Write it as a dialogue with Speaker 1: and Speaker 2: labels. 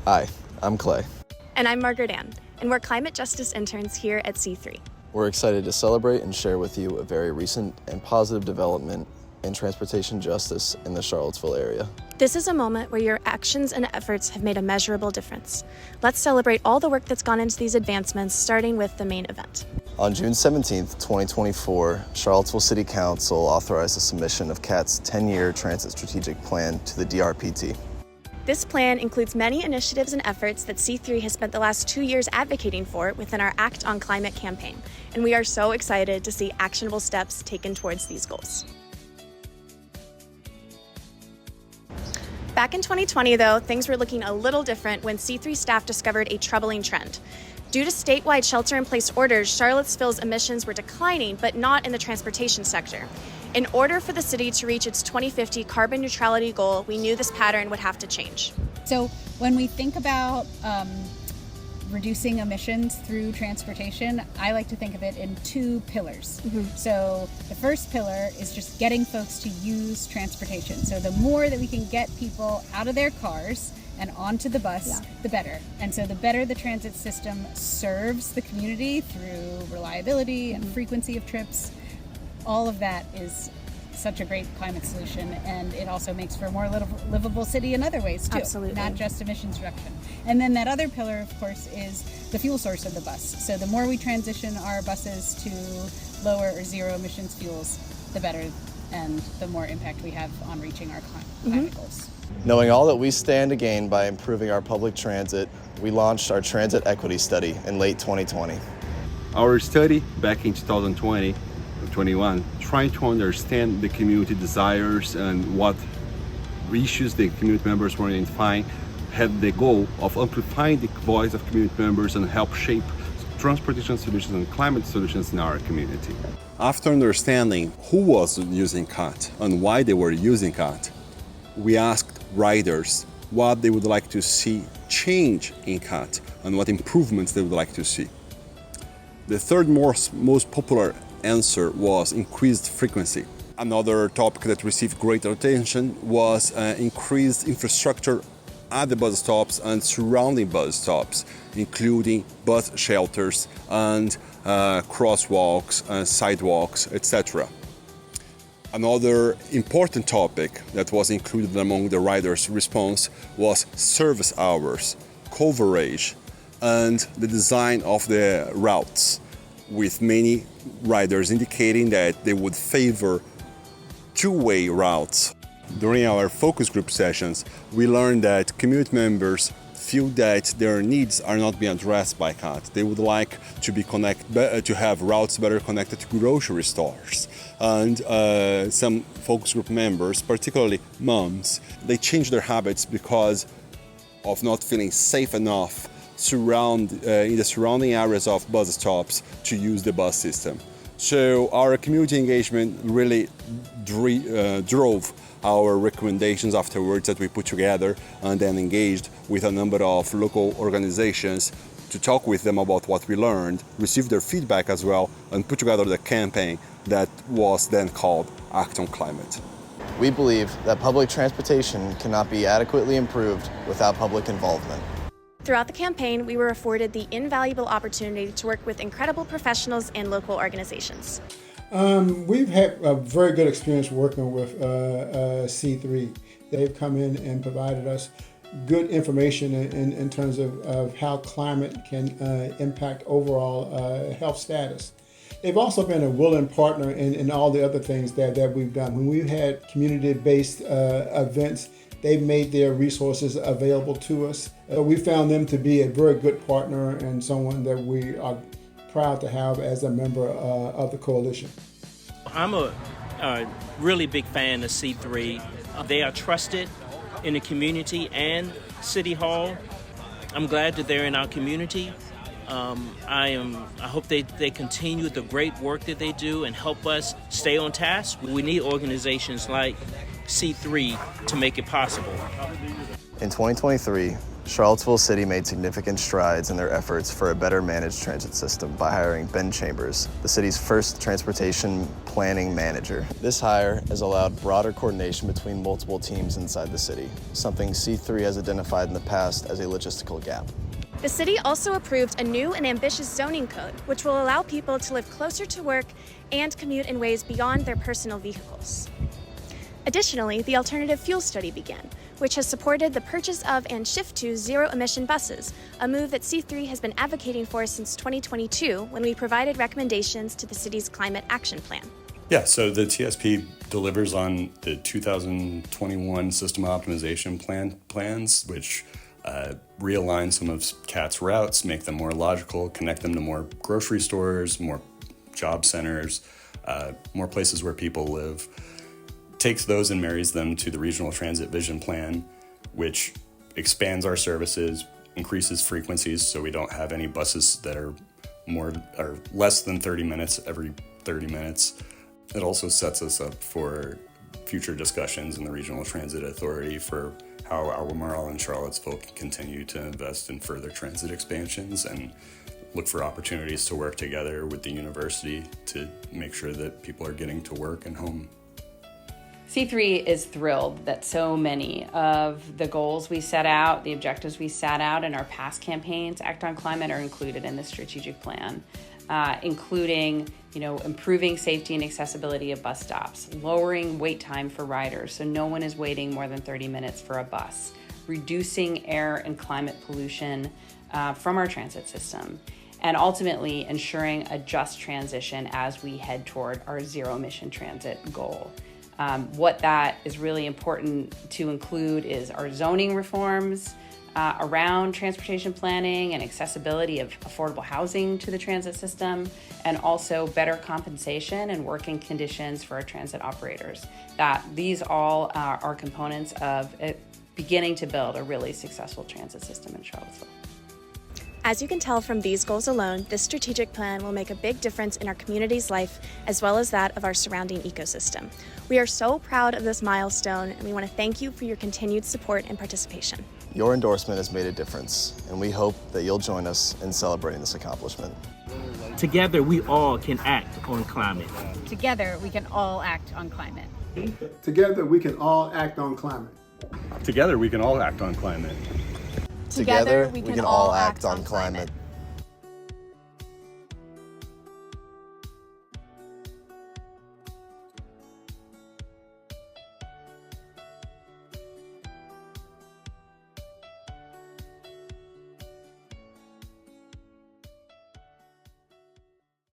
Speaker 1: Hi, I'm Clay.
Speaker 2: And I'm Margaret Anne, and we're climate justice interns here at C3.
Speaker 1: We're excited to celebrate and share with you a very recent and positive development in transportation justice in the Charlottesville area.
Speaker 2: This is a moment where your actions and efforts have made a measurable difference. Let's celebrate all the work that's gone into these advancements, starting with the main event.
Speaker 1: On June 17th, 2024, Charlottesville City Council authorized the submission of CAT's 10-year transit strategic plan to the DRPT.
Speaker 2: This plan includes many initiatives and efforts that C3 has spent the last 2 years advocating for within our Act on Climate campaign, and we are so excited to see actionable steps taken towards these goals. Back in 2020, though, things were looking a little different when C3 staff discovered a troubling trend. Due to statewide shelter-in-place orders, Charlottesville's emissions were declining, but not in the transportation sector. In order for the city to reach its 2050 carbon neutrality goal, we knew this pattern would have to change.
Speaker 3: So when we think about reducing emissions through transportation, I like to think of it in two pillars. So the first pillar is just getting folks to use transportation. So the more that we can get people out of their cars and onto the bus, the better. And so the better the transit system serves the community through reliability and frequency of trips, all of that is such a great climate solution, and it also makes for a more livable city in other ways too.
Speaker 2: Absolutely.
Speaker 3: Not just emissions reduction. And then that other pillar, of course, is the fuel source of the bus. So the more we transition our buses to lower or zero emissions fuels, the better, and the more impact we have on reaching our climate goals.
Speaker 1: Knowing all that we stand to gain by improving our public transit, we launched our transit equity study in late 2020.
Speaker 4: Our study back in 2020 or 21, trying to understand the community desires and what issues the community members were identifying, had the goal of amplifying the voice of community members and help shape transportation solutions and climate solutions in our community. After understanding who was using CAT and why they were using CAT, we asked riders what they would like to see change in CAT and what improvements they would like to see. The third most popular answer was increased frequency. Another topic that received great attention was increased infrastructure at the bus stops and surrounding bus stops, including bus shelters and crosswalks, sidewalks, etc. Another important topic that was included among the riders' response was service hours, coverage, and the design of the routes, with many riders indicating that they would favor two-way routes. During our focus group sessions, we learned that community members feel that their needs are not being addressed by CAT. They would like to be to have routes better connected to grocery stores. And some focus group members, particularly moms, they change their habits because of not feeling safe enough in the surrounding areas of bus stops to use the bus system. So our community engagement really drove our recommendations afterwards that we put together, and then engaged with a number of local organizations to talk with them about what we learned, receive their feedback as well, and put together the campaign that was then called Act on Climate.
Speaker 1: We believe that public transportation cannot be adequately improved without public involvement.
Speaker 2: Throughout the campaign, we were afforded the invaluable opportunity to work with incredible professionals and local organizations.
Speaker 5: We've had a very good experience working with C3. They've come in and provided us good information in terms of how climate can impact overall health status. They've also been a willing partner in all the other things that we've done. When we've had community-based events, they've made their resources available to us. We found them to be a very good partner and someone that we are proud to have as a member of the coalition.
Speaker 6: I'm a really big fan of C3. They are trusted in the community and City Hall. I'm glad that they're in our community. I hope they continue the great work that they do and help us stay on task. We need organizations like C3 to make it possible.
Speaker 1: In 2023, Charlottesville City made significant strides in their efforts for a better managed transit system by hiring Ben Chambers, the city's first transportation planning manager. This hire has allowed broader coordination between multiple teams inside the city, something C3 has identified in the past as a logistical gap.
Speaker 2: The city also approved a new and ambitious zoning code, which will allow people to live closer to work and commute in ways beyond their personal vehicles. Additionally, the alternative fuel study began, which has supported the purchase of and shift to zero-emission buses, a move that C3 has been advocating for since 2022 when we provided recommendations to the city's climate action plan.
Speaker 7: Yeah, so the TSP delivers on the 2021 system optimization plans, which realign some of CAT's routes, make them more logical, connect them to more grocery stores, more job centers, more places where people live. Takes those and marries them to the Regional Transit Vision Plan, which expands our services, increases frequencies so we don't have any buses that are less than 30 minutes every 30 minutes. It also sets us up for future discussions in the Regional Transit Authority for how Albemarle and Charlottesville can continue to invest in further transit expansions and look for opportunities to work together with the university to make sure that people are getting to work and home.
Speaker 8: C3 is thrilled that so many of the goals we set out, the objectives we set out in our past campaigns, Act on Climate, are included in the strategic plan, including improving safety and accessibility of bus stops, lowering wait time for riders so no one is waiting more than 30 minutes for a bus, reducing air and climate pollution from our transit system, and ultimately ensuring a just transition as we head toward our zero-emission transit goal. What that is really important to include is our zoning reforms around transportation planning and accessibility of affordable housing to the transit system, and also better compensation and working conditions for our transit operators. These all are components of beginning to build a really successful transit system in Charlottesville.
Speaker 2: As you can tell from these goals alone, this strategic plan will make a big difference in our community's life as well as that of our surrounding ecosystem. We are so proud of this milestone, and we want to thank you for your continued support and participation.
Speaker 1: Your endorsement has made a difference, and we hope that you'll join us in celebrating this accomplishment.
Speaker 6: Together, we all can act on climate.
Speaker 3: Together, we can all act on climate.
Speaker 5: Together, we can all act on climate.
Speaker 7: Together, we can all act on climate.
Speaker 1: Together, we can all act on climate.